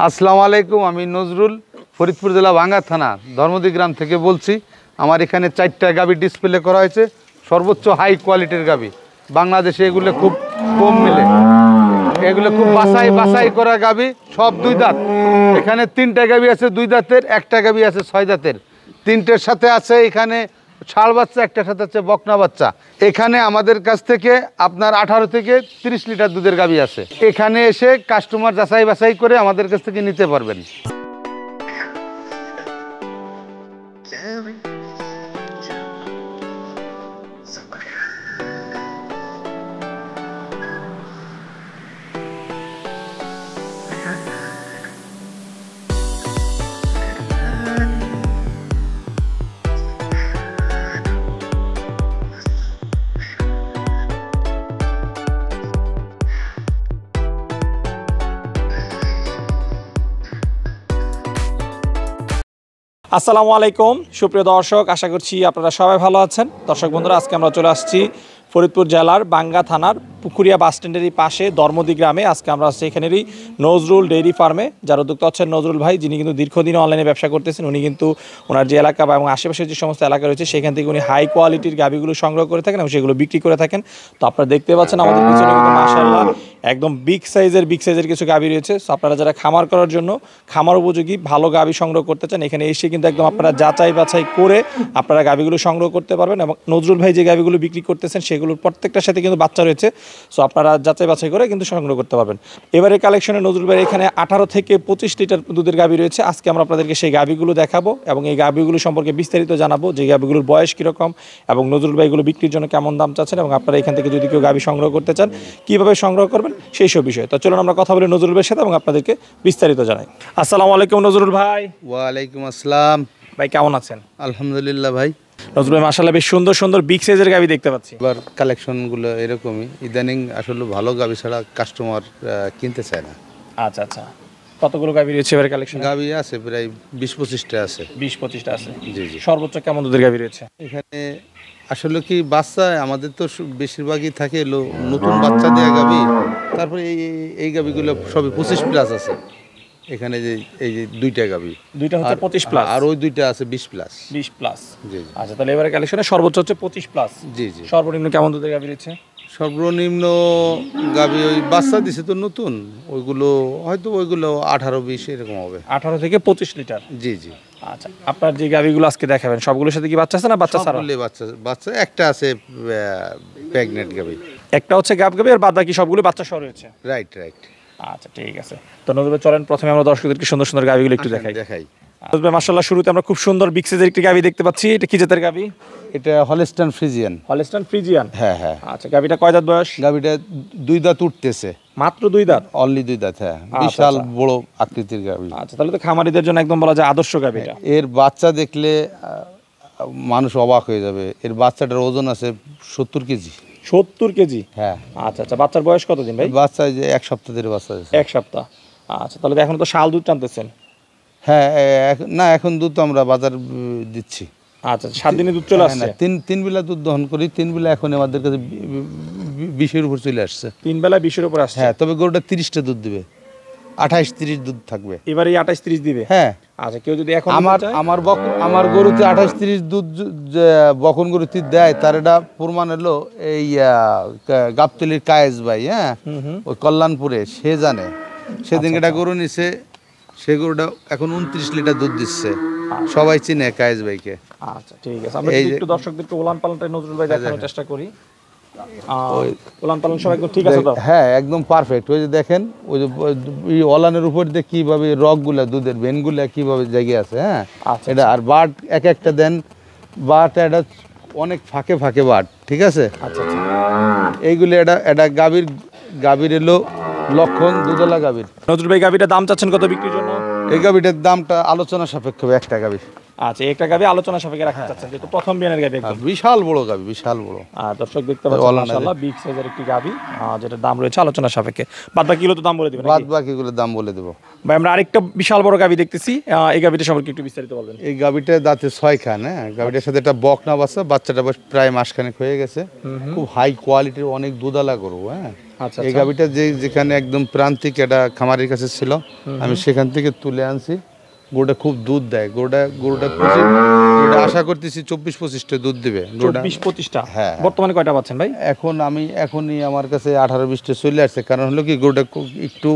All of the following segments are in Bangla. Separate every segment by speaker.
Speaker 1: আসসালামু আলাইকুম, আমি নজরুল, ফরিদপুর জেলা ভাঙ্গা থানা ধর্মদি গ্রাম থেকে বলছি। আমার এখানে 4টা গাভী ডিসপ্লে করা হয়েছে, সর্বোচ্চ হাই কোয়ালিটির গাভী। বাংলাদেশে এগুলো খুব কম মিলে, এগুলো খুব বাছাই করা গাভী, সব 2 দাঁত। এখানে 3টা গাভী আছে 2 দাঁতের, একটা গাভী আছে 6 দাঁতের। 3টের সাথে আছে এখানে ষাঁড় বাচ্চা, একটার সাথে আছে বকনা বাচ্চা। এখানে আমাদের কাছ থেকে আপনার 18 থেকে 30 লিটার দুধের গাভী আছে। এখানে এসে কাস্টমার যাচাই বাছাই করে আমাদের কাছ থেকে নিতে পারবেন।
Speaker 2: আসসালামু আলাইকুম সুপ্রিয় দর্শক, আশা করছি আপনারা সবাই ভালো আছেন। দর্শক বন্ধুরা, আজকে আমরা চলে আসছি ফরিদপুর জেলার বাঙ্গা থানার পুকুরিয়া বাস স্ট্যান্ডেরই পাশে ধর্মদি গ্রামে। আজকে আমরা আসছি এখানেরই নজরুল ডেইরি ফার্মে, যার উদ্যোক্তা হচ্ছেন নজরুল ভাই, যিনি কিন্তু দীর্ঘদিন অনলাইনে ব্যবসা করতেছেন। উনি কিন্তু ওনার যে এলাকা এবং আশেপাশের যে সমস্ত এলাকা রয়েছে সেখান থেকে উনি হাই কোয়ালিটির গাভীগুলো সংগ্রহ করে থাকেন এবং সেগুলো বিক্রি করে থাকেন। তো আপনারা দেখতে পাচ্ছেন আমাদের পিছনে কিন্তু মাশাআল্লাহ একদম বিগ সাইজের কিছু গাভী রয়েছে। সো আপনারা যারা খামার করার জন্য খামার উপযোগী ভালো গাভী সংগ্রহ করতে চান, এখানে এসে কিন্তু একদম আপনারা যাচাই বাছাই করে আপনারা গাভীগুলো সংগ্রহ করতে পারবেন। এবং নজরুল ভাই যে গাভীগুলো বিক্রি করতেছেন সেগুলোর প্রত্যেকটার সাথে কিন্তু বাচ্চা রয়েছে। সো আপনারা যাচাই বাছাই করে কিন্তু সংগ্রহ করতে পারবেন। এবারে কালেকশনে নজরুল ভাই এখানে 18 থেকে 25 লিটার দুধের গাভী রয়েছে। আজকে আমরা আপনাদেরকে সেই গাভীগুলো দেখাবো এবং এই গাভীগুলো সম্পর্কে বিস্তারিত জানাবো, যে গাভীগুলোর বয়স কীরকম এবং নজরুল ভাইগুলো বিক্রির জন্য কেমন দাম চাচ্ছেন এবং আপনারা এখান থেকে যদি কেউ গাভী সংগ্রহ করতে চান কীভাবে সংগ্রহ করবেন সেই সব বিষয়ে। তো চলুন আমরা কথা বলি নজরুল ভাইয়ের সাথে এবং আপনাদেরকে বিস্তারিত জানাই। আসসালামু আলাইকুম নজরুল ভাই।
Speaker 1: ওয়ালাইকুম আসসালাম
Speaker 2: ভাই, কেমন আছেন?
Speaker 1: আলহামদুলিল্লাহ ভাই।
Speaker 2: নজরুল ভাই মাশাআল্লাহ বেশ সুন্দর বিগ সাইজের গাভী দেখতে পাচ্ছি।
Speaker 1: এবার কালেকশনগুলো এরকমই, ইদানিং আসলে ভালো গাভী ছাড়া কাস্টমার কিনতে চায় না।
Speaker 2: আচ্ছা, কতগুলো গাভী রয়েছে এবারে কালেকশন?
Speaker 1: গাভী আছে প্রায় 20-25টা আছে।
Speaker 2: 20-25টা আছে।
Speaker 1: জি।
Speaker 2: সর্বোচ্চ কেমন দুধের গাভী রয়েছে
Speaker 1: এখানে? আসলে কি বাচ্চা আমাদের তো বেশিরভাগই থাকে নতুন বাচ্চা দেয়া গাভী, তারপরে এই গাভীগুলো সবই 25+ আছে। এখানে যে এই যে 2টা গাভী,
Speaker 2: 2টা হচ্ছে 25+,
Speaker 1: আর ওই 2টা আছে 20+।
Speaker 2: 20+।
Speaker 1: জি।
Speaker 2: আচ্ছা, তাহলে এবারে কালেকশনে সর্বোচ্চ হচ্ছে 25+।
Speaker 1: জি।
Speaker 2: সর্বনিম্ন কেমন দুধের গাভী রয়েছে?
Speaker 1: সর্বনিম্ন গাভী ওই বাচ্চা দিছে তো নতুন, ওইগুলো 18-20 এরকম হবে।
Speaker 2: 18 থেকে 25 লিটার।
Speaker 1: জি।
Speaker 2: আচ্ছা, আপনার যে গাভীগুলো আজকে দেখাবেন সবগুলোর সাথে কি বাচ্চা আছে না বাচ্চা ছাড়া?
Speaker 1: বাচ্চা একটা আছে, প্রেগন্যান্ট গাভী। একটা
Speaker 2: হচ্ছে গাব গাভী আর বাদ বাকি সবগুলো বাচ্চা সহ রয়েছে।
Speaker 1: রাইট।
Speaker 2: আচ্ছা, ঠিক আছে। তো নজরুল ভাই চলেন প্রথমে আমরা দর্শকদেরকে সুন্দর গাভীগুলো একটু দেখাই। নজরুল ভাই মাশাআল্লাহ শুরুতে আমরা খুব সুন্দর বিগ সাইজের একটি গাভী দেখতে পাচ্ছি। এটা কি জাতের গাভী?
Speaker 1: এটা হলস্টাইন ফ্রিজিয়ান। হ্যাঁ।
Speaker 2: আচ্ছা, গাভীটা কয় দাঁত বয়স?
Speaker 1: গাভীটা 2 দাঁত উঠতেছে।
Speaker 2: মাত্র 2 দাঁত?
Speaker 1: অনলি 2 দাঁত, হ্যাঁ। বিশাল বড় আকৃতির গাভী।
Speaker 2: আচ্ছা, তাহলে তো খামারিদের জন্য একদম বলা যায় আদর্শ গাভী এটা।
Speaker 1: এর বাচ্চা দেখলে মানুষ অবাক হয়ে যাবে। এর বাচ্চাটার ওজন আছে 70 কেজি।
Speaker 2: 70 কেজি?
Speaker 1: হ্যাঁ।
Speaker 2: আচ্ছা, বাচ্চার বয়স কতদিন ভাই?
Speaker 1: বাচ্চা যে 1 সপ্তাহ ধরে বাচ্চা আছে।
Speaker 2: 1 সপ্তাহ। আচ্ছা, তাহলে এখনো তো শাল দুধ টানতেছেন?
Speaker 1: হ্যাঁ, না এখন দুধ তো আমরা বাজার দিচ্ছি।
Speaker 2: আচ্ছা, 7 দিনে দুধ চলে আসছে?
Speaker 1: তিন বেলা দুধ দহন করি। 3 বেলা এখন আমাদের কাছে 20-এর উপর চলে আসছে।
Speaker 2: 3 বেলা 20-এর উপর আসছে?
Speaker 1: হ্যাঁ, তবে গরুটা 30টা দুধ দিবে, 28-30 দুধ থাকবে।
Speaker 2: এবারে 28-30 দিবে?
Speaker 1: হ্যাঁ।
Speaker 2: আচ্ছা, কেউ যদি এখন
Speaker 1: আমার গরুতে 28-30 দুধ বকন গরুতে দেয়, তার এটা প্রমাণ হলো এই গাবতলির কায়েস ভাই, হ্যাঁ, ওই কল্যাণপুরে, সে জানে। সেদিন এটা গরু নিছে, সে গরুটা এখন 29 লিটার দুধ দিচ্ছে। সবাই চিনে কায়েস ভাইকে।
Speaker 2: আচ্ছা, ঠিক আছে। আমরা একটু দর্শকদেরকে ওলান পালনটা নজরুল ভাই দেখানোর চেষ্টা করি। ওলান পালন সব একদম ঠিক আছে তো? হ্যাঁ, একদম পারফেক্ট। ওই যে দেখেন, ওই যে ওলানের উপর দিয়ে কিভাবে রগগুলা, দুধের ভেনগুলা কিভাবে জায়গা আছে। হ্যাঁ, এটা আর বাট একটা দেন, বাট এটা অনেক ফাঁকে বাট, ঠিক আছে। আচ্ছা,
Speaker 1: এইগুলো এটা গাভীর এলো লক্ষণ, দুধওয়ালা গাভীর।
Speaker 2: নজরুল ভাই গাভীটার দাম চাচ্ছেন কত বিক্রির জন্য?
Speaker 1: এই গাভীটার দামটা আলোচনা সাপেক্ষ হবে, একটা গাভী।
Speaker 2: আচ্ছা, একটা গাভী আলোচনা সাপেক্ষে রাখতে চাচ্ছেন, যেহেতু প্রথম বিয়ানের গাভী একদম
Speaker 1: বিশাল বড় গাভী, বিশাল বড়।
Speaker 2: দর্শক দেখতে পাচ্ছেন মাশাআল্লাহ বিগ সাইজের একটি গাভী, যেটার দাম রয়েছে আলোচনা সাপেক্ষে। বাদ বাকিগুলো তো দাম বলে দিবেন?
Speaker 1: বাদ বাকিগুলোর দাম বলে দেব
Speaker 2: ভাই। আমরা আরেকটা বিশাল বড় গাভী দেখতেছি, এই গাভীটা সম্পর্কে একটু বিস্তারিত বলবেন।
Speaker 1: এই গাভীটা দাঁতে 6 খান। হ্যাঁ, গাভীটার সাথে একটা বকনা বাচ্চা, বাচ্চাটা প্রায় মাসখানেক হয়ে গেছে। খুব হাই কোয়ালিটির, অনেক দুধালা গরু। হ্যাঁ,
Speaker 2: আচ্ছা
Speaker 1: এই গাভীটা যেখানে একদম প্রান্তিক এটা খামারের কাছে ছিল, আমি সেখান থেকে তুলে আনছি। গরুটা খুব দুধ দেয়, গরুটা আশা করতেছি 24-25টা দুধ দিবে।
Speaker 2: 24-25টা।
Speaker 1: হ্যাঁ।
Speaker 2: বর্তমানে কয়টা পাচ্ছেন ভাই?
Speaker 1: এখনই আমার কাছে 18-20টা চলে আসছে। কারণ হলো কি, গরুটা একটু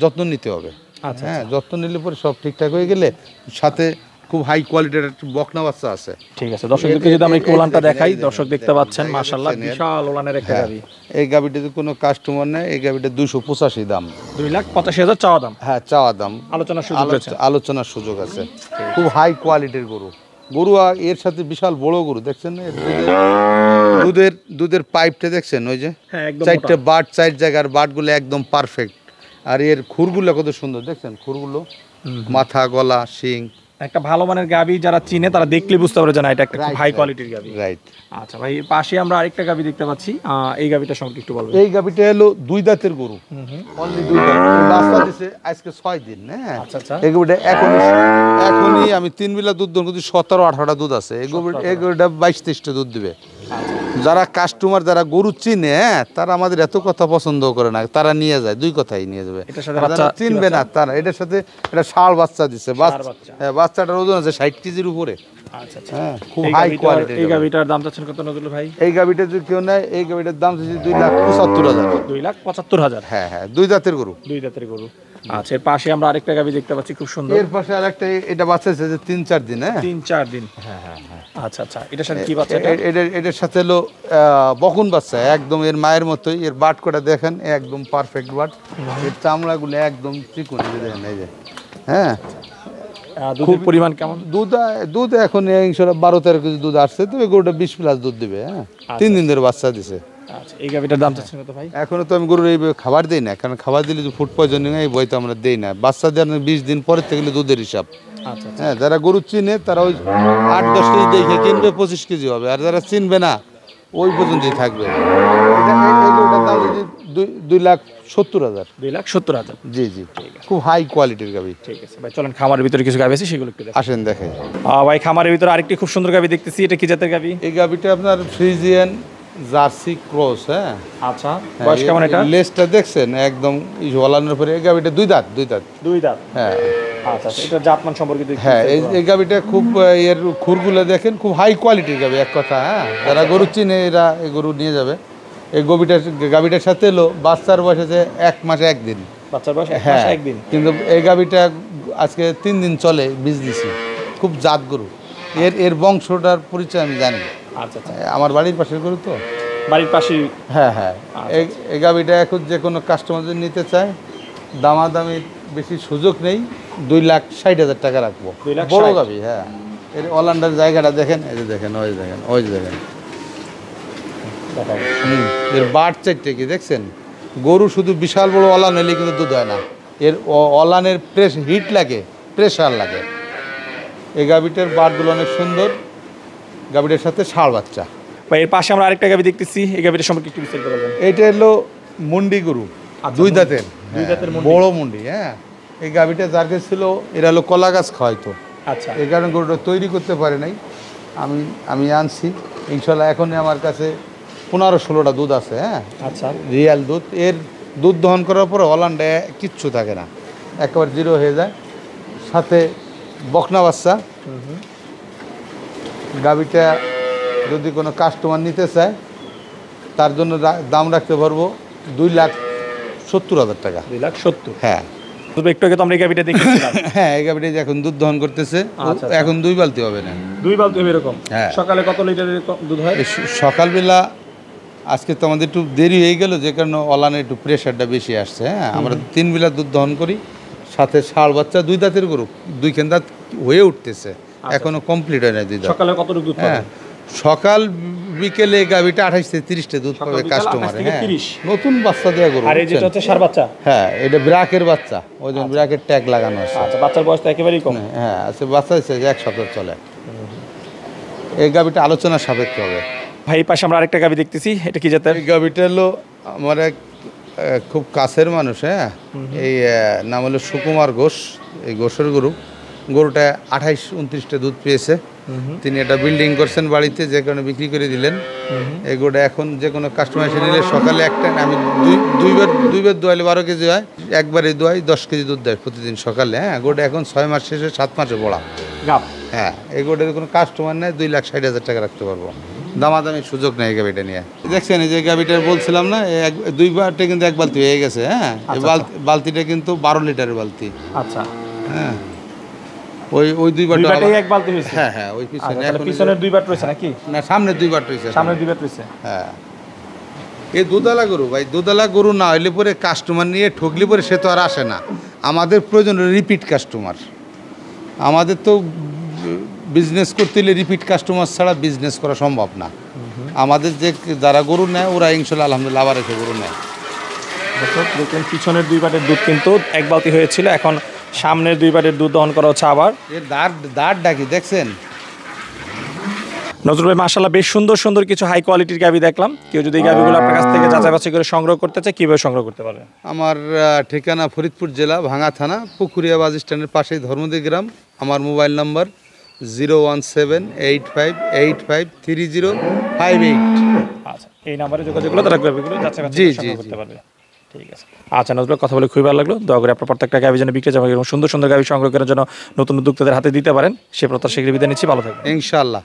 Speaker 1: যত্ন নিতে হবে।
Speaker 2: আচ্ছা,
Speaker 1: হ্যাঁ, যত্ন নিলে পরে সব ঠিকঠাক হয়ে গেলে, সাথে খুব হাই কোয়ালিটির একটা বকনা বাচ্চা আছে।
Speaker 2: ঠিক আছে, দর্শকদেরকে যদি আমরা একটু ওলানটা দেখাই, দর্শক দেখতে পাচ্ছেন মাশাআল্লাহ বিশাল ওলানের একটা গাভী।
Speaker 1: এই গাভীটাতে কোনো কাস্টমার নেই। এই গাভীটা 285 দাম,
Speaker 2: 2,85,000 চাওয়া দাম।
Speaker 1: হ্যাঁ চাওয়া দাম। আলোচনার সুযোগ আছে। খুব হাই কোয়ালিটির গরু এর সাথে বিশাল বড় গরু দেখছেন না? দুধের পাইপটা দেখছেন? ওই যে চারটে বাট, 4 জায়গার বাটগুলো একদম পারফেক্ট। আর এর খুরগুলো কত সুন্দর দেখছেন? খুরগুলো, মাথা, গলা, শিং।
Speaker 2: একটা ভালো মানের গাভী যারা চিনে তারা দেখলে বুঝতে পারে যে না এটা একটা খুব হাই কোয়ালিটির গাভী।
Speaker 1: রাইট।
Speaker 2: আচ্ছা ভাই, পাশে আমরা আরেকটা গাভী দেখতে পাচ্ছি, এই গাভীটা সম্পর্কে একটু বলবেন।
Speaker 1: এই গাভীটা হলো 2 দাঁতের গরু, অনলি 2 দাঁত। বাচ্চা দিছে আজকে 6 দিন। হ্যাঁ,
Speaker 2: আচ্ছা।
Speaker 1: এই গাভীটা এখনই আমি 3 বেলা দুধ দন করছি, 17-18টা দুধ আছে। এই গাভীটা 22-23টা দুধ দিবে। যারা কাস্টমার, যারা গরু চিনে, তারা আমাদের এত কথা পছন্দ করে না, তারা নিয়ে যায়, 2 কথাই নিয়ে যাবে। চিনবে না তারা। এটার সাথে এটা ষাঁড় বাচ্চা দিছে। হ্যাঁ, বাচ্চাটার ওজন আছে 60 কেজির উপরে।
Speaker 2: আচ্ছা।
Speaker 1: হ্যাঁ, খুব হাই কোয়ালিটির।
Speaker 2: এই গাভীটার দাম চাচ্ছেন কত নজরুল ভাই?
Speaker 1: এই গাভীটা যদি কেউ নেয়, এই গাভীটার দাম হচ্ছে 2,75,000।
Speaker 2: 2,75,000।
Speaker 1: হ্যাঁ, 2 দাঁতের গরু।
Speaker 2: 2 দাঁতের গরু। আচ্ছা, এর পাশে আমরা আরেকটা গাভী দেখতে পাচ্ছি খুব সুন্দর।
Speaker 1: এর পাশে আরেকটা, এটা বাচ্চা আছে যে 3-4 দিন। হ্যাঁ,
Speaker 2: 3-4 দিন। হ্যাঁ। আচ্ছা, এটার সাথে কি বাচ্চা?
Speaker 1: এটার সাথে হলো বকুন বাচ্চা, একদম এর মায়ের মতোই। এর বাট কটা দেখেন, একদম পারফেক্ট বাট। এর চামড়াগুলো একদম চিকন, দেখেন এই যে। হ্যাঁ,
Speaker 2: দুধের পরিমাণ কেমন?
Speaker 1: দুধ এখন 12-13 কেজি দুধ আসছে। তো এই গরুটা 20+ দুধ দিবে। হ্যাঁ, 3 দিন ধরে বাচ্চা দিছে।
Speaker 2: আচ্ছা, এই গাভীটার দাম চাচ্ছেন কত ভাই?
Speaker 1: এখনো তো আমি গরুর এই খাবার দেই না, কারণ খাবার দিলে যে ফুড পয়জনিং এই বই তো আমরা দেই না। বাচ্চা দেওয়ার 20 দিন পরে থেকে দুধের হিসাব।
Speaker 2: আচ্ছা।
Speaker 1: হ্যাঁ, যারা গরু চিনে তারা ওই 8-10 কেজি দেখে কিনবে, 25 কেজি হবে। আর যারা চিনবে না, ওই পর্যন্তই থাকবে। এই গরুটার দাম 2,70,000।
Speaker 2: 2,70,000।
Speaker 1: জি, খুব হাই কোয়ালিটির গাভী।
Speaker 2: ঠিক আছে ভাই, চলেন খামারের ভিতরে কিছু গাভী আছে সেগুলো একটু দেখেন।
Speaker 1: আসেন দেখাই।
Speaker 2: ভাই, খামারের ভিতরে আরেকটি খুব সুন্দর গাভী দেখতেছি, এটা কি জাতের গাভী?
Speaker 1: এই গাভীটা আপনার ফ্রিজিয়ান জার্সি ক্রস। হ্যাঁ,
Speaker 2: আচ্ছা, বয়স কেমন এটা?
Speaker 1: লেজটা দেখছেন একদম ওলানের উপরে। এই গাভীটা 2 দাঁত। হ্যাঁ।
Speaker 2: আচ্ছা, এটা জাতমান সম্পর্কে একটু।
Speaker 1: হ্যাঁ, এই গাভীটা খুব, এর খুরগুলো দেখেন, খুব হাই কোয়ালিটির গাভী এক কথা। হ্যাঁ, যারা গরু চিনে এরা এই গরু নিয়ে যাবে। এই গাভীটার সাথে এলো বাচ্চার বয়স আছে 1 মাস 1 দিন।
Speaker 2: বাচ্চার বয়স 1 মাস 1 দিন।
Speaker 1: কিন্তু এই গাভীটা আজকে 3 দিন চলে, বীজ দিছি। খুব জাত গরু। এর বংশটার পরিচয় আমি জানি।
Speaker 2: আচ্ছা।
Speaker 1: আমার বাড়ির পাশের গরু তো।
Speaker 2: বাড়ির পাশেই।
Speaker 1: হ্যাঁ। এই গাভীটা এখন যে কোনো কাস্টমার যদি নিতে চায়, দামাদামির বেশি সুযোগ নেই। 2,60,000 টাকা রাখবো। বড় গাভী। হ্যাঁ, এর অলান্ডার জায়গাটা দেখেন, এই যে দেখেন, ওই যে দেখেন। এর বাট 4টে কি দেখছেন? গরু শুধু বিশাল বড় অলান হলে কিন্তু দুধ হয় না। এর অলানের হিট লাগে, প্রেশার লাগে। এই গাভীটার বাটগুলো অনেক সুন্দর। গাভীটার সাথে ষাঁড় বাচ্চা।
Speaker 2: ভাই, এর পাশে আমরা আরেকটা গাভী দেখতেছি, এই গাভীটা সম্পর্কে একটু বিস্তারিত বলবেন।
Speaker 1: এটা হলো মুন্ডি গরু, 2 দাঁতের। বড় মুন্ডি। হ্যাঁ, এই গাভীটা যার কাছে ছিল, এরা হলো কলা গাছ খাওয়াইতো।
Speaker 2: আচ্ছা,
Speaker 1: এই কারণে গরুটা তৈরি করতে পারে নাই। আমি আনছি ইনশাল্লাহ। এখন আমার কাছে 15-16টা দুধ আছে। হ্যাঁ,
Speaker 2: আচ্ছা,
Speaker 1: রিয়াল দুধ। এর দুধ দহন করার পরে অলান্ডে কিচ্ছু থাকে না, একেবারে 0 হয়ে যায়। সাথে বকনা বাচ্চা। গাভীটা যদি কোনো কাস্টমার নিতে চায়, তার জন্য দাম রাখতে পারবো 2,70,000 টাকা।
Speaker 2: 2,70,000।
Speaker 1: হ্যাঁ,
Speaker 2: একটু আগে তো আমরা এই গাভীটা দেখেছিলাম।
Speaker 1: হ্যাঁ, এই গাভীটা এখন দুধ দহন করতেছে। এখন 2 বালতি হবে না,
Speaker 2: 2 বালতি হবে এরকম।
Speaker 1: হ্যাঁ।
Speaker 2: সকালে কত লিটারের দুধ হয়?
Speaker 1: সকালবেলা আজকে তো আমাদের একটু দেরি হয়ে গেল, যে কারণে অলানে একটু প্রেশারটা বেশি আসছে। হ্যাঁ, আমরা 3 বেলা দুধ দহন করি। সাথে ষাঁড় বাচ্চা 2 দাঁতের গরু, 2 দাঁত হয়ে উঠতেছে, এখনো কমপ্লিট হয় না 2 দাঁত।
Speaker 2: সকালে কত দুধ পাবে?
Speaker 1: সকাল বিকেলে গাভীটা 28-30টা দুধ পাবে কাস্টমার। হ্যাঁ, নতুন বাচ্চা দেওয়া গরু।
Speaker 2: আর এই যেটা হচ্ছে ষাঁড় বাচ্চা।
Speaker 1: হ্যাঁ, এটা ব্র্যাকের বাচ্চা, ওই জন্য ব্র্যাকের ট্যাগ লাগানো আছে।
Speaker 2: আচ্ছা, বাচ্চার বয়স তো একেবারেই কম।
Speaker 1: হ্যাঁ, আচ্ছা, বাচ্চা হচ্ছে 1 সপ্তাহ চলে। এই গাভীটা আলোচনা সাপেক্ষ হবে।
Speaker 2: ভাই, পাশে আমরা আরেকটা গাভী দেখতেছি, এটা কি জাতের?
Speaker 1: এই গাভীটা হলো আমার এক খুব কাছের মানুষ। হ্যাঁ, এই নাম হলো সুকুমার ঘোষ। এই ঘোষের গরু। গরুটা 28-29টা দুধ পেয়েছে। তিনি এটা বিল্ডিং করছেন বাড়িতে, যে কারণে বিক্রি করে দিলেন। এই গরুটা এখন যে কোনো কাস্টমার এসে নিলে সকালে একটা, আমি দুইবার দোয়াইলে 12 কেজি হয়, একবারে দোয়াই 10 কেজি দুধ দেয় প্রতিদিন সকালে। হ্যাঁ, গরুটা এখন 6 মাস শেষে 7 মাসে বড়া। হ্যাঁ, এই গরুটার কোনো কাস্টমার নেই, 2,60,000 টাকা রাখতে পারবো। দামাদামির সুযোগ নেই এই গাভিটা নিয়ে। দেখছেন এই যে গাভিটা বলছিলাম না, দুইবারটা কিন্তু 1 বালতি হয়ে গেছে। হ্যাঁ, এই বালতিটা কিন্তু 12 লিটারের বালতি।
Speaker 2: আচ্ছা,
Speaker 1: হ্যাঁ, ওই দুইবারটা
Speaker 2: দুইবারটাই এক বালতি হয়েছে।
Speaker 1: হ্যাঁ, ওই পিছনে
Speaker 2: আচ্ছা, পিছনের দুইবার রয়েছে নাকি?
Speaker 1: না, সামনে দুইবার রয়েছে।
Speaker 2: সামনে দুইবার রয়েছে।
Speaker 1: হ্যাঁ, এই দুধালা গরু ভাই, দুধালা গরু না হইলে পরে কাস্টমার নিয়ে ঠকলে পরে সে তো আর আসে না। আমাদের প্রয়োজন রিপিট কাস্টমার। আমাদের তো বিজনেস করতে হলে রিপিট কাস্টমার ছাড়া বিজনেস করা সম্ভব না। আমাদের যে যারা গরু নেয় ওরা ইনশাল্লাহ আলহামদুলিল্লাহ আবার এসে গরু নেয়।
Speaker 2: দেখুন পিছনের দুই বাটের দুধ কিন্তু 1 বালতি হয়েছিল, এখন সামনের 2 বাটের দুধ দহন করা হচ্ছে আবার।
Speaker 1: এর দাঁড় ডাকি দেখছেন?
Speaker 2: নজরুল ভাই, মাশাআল্লাহ বেশ সুন্দর সুন্দর কিছু হাই কোয়ালিটির গাভী দেখলাম। কেউ যদি এই গাভীগুলো আপনার কাছ থেকে যাচাই বাছাই করে সংগ্রহ করতে চায়, কিভাবে সংগ্রহ করতে পারবে?
Speaker 1: আমার ঠিকানা ফরিদপুর জেলা, ভাঙ্গা থানা, পুকুরিয়া বাস স্ট্যান্ডের পাশেই ধর্মদি গ্রাম। আমার মোবাইল নাম্বার 01785853058।
Speaker 2: আচ্ছা, এই নাম্বারে যোগাযোগ করলে তারা গাভীগুলো যাচাই বাছাই করে সংগ্রহ করতে পারবে। ঠিক আছে। আচ্ছা নজরুল, কথা বলে খুবই ভালো লাগলো। দয়া করে আপনার প্রত্যেকটা গাভী যেন বিক্রি যাবে এবং সুন্দর সুন্দর গাভী সংগ্রহ করার জন্য নতুন উদ্যোক্তাদের হাতে দিতে পারেন, সে প্রত্যাশা বিদায় নিচ্ছি। ভালো থাকবেন
Speaker 1: ইনশাআল্লাহ।